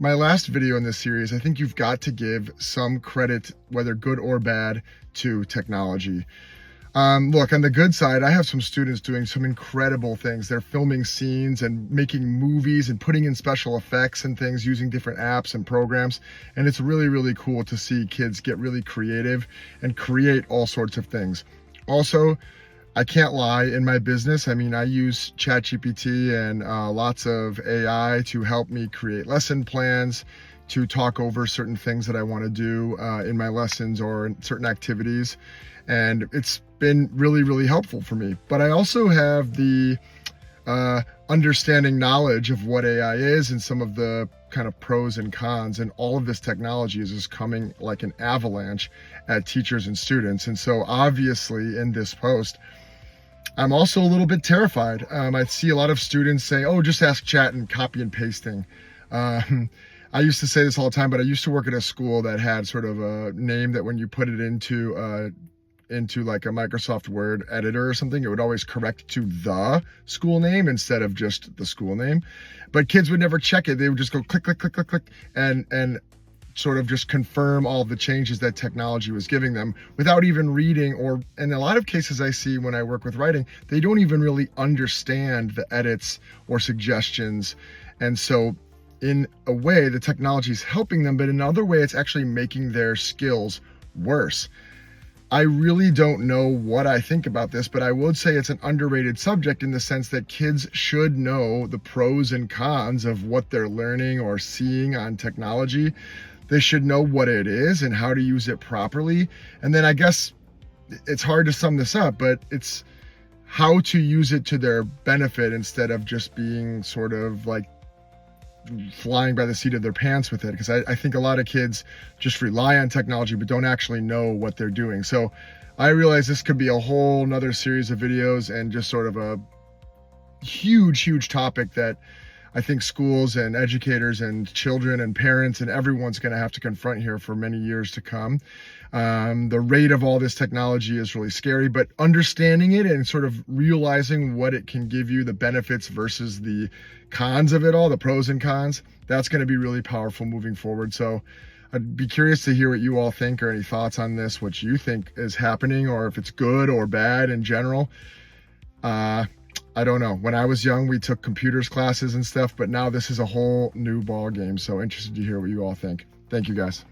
my last video in this series, I think you've got to give some credit, whether good or bad, to technology. Look, on the good side, I have some students doing some incredible things. They're filming scenes and making movies and putting in special effects and things using different apps and programs. And it's really, really cool to see kids get really creative and create all sorts of things. Also, I can't lie, in my business, I mean, I use ChatGPT and lots of AI to help me create lesson plans, to talk over certain things that I want to do in my lessons or in certain activities. And it's been really, really helpful for me. But I also have the understanding knowledge of what AI is and some of the kind of pros and cons, and all of this technology is just coming like an avalanche at teachers and students. And so obviously in this post, I'm also a little bit terrified. I see a lot of students say, oh, just ask chat and copy and pasting. I used to say this all the time, but I used to work at a school that had sort of a name that when you put it into like a Microsoft Word editor or something, it would always correct to the school name instead of just the school name. But kids would never check it. They would just go click, click, click, click, click, and sort of just confirm all the changes that technology was giving them without even reading, or in a lot of cases I see when I work with writing, they don't even really understand the edits or suggestions. And so in a way, the technology is helping them, but in another way, it's actually making their skills worse. I really don't know what I think about this, but I would say it's an underrated subject in the sense that kids should know the pros and cons of what they're learning or seeing on technology. They should know what it is and how to use it properly. And then I guess it's hard to sum this up, but it's how to use it to their benefit instead of just being sort of like flying by the seat of their pants with it. Because I think a lot of kids just rely on technology but don't actually know what they're doing. So I realize this could be a whole nother series of videos and just sort of a huge topic that I think schools and educators and children and parents and everyone's going to have to confront here for many years to come. The rate of all this technology is really scary, but understanding it and sort of realizing what it can give you, the benefits versus the cons of it all, the pros and cons, that's going to be really powerful moving forward. So I'd be curious to hear what you all think, or any thoughts on this, what you think is happening, or if it's good or bad in general. I don't know. When I was young, we took computers classes and stuff, but now this is a whole new ball game. So interested to hear what you all think. Thank you, guys.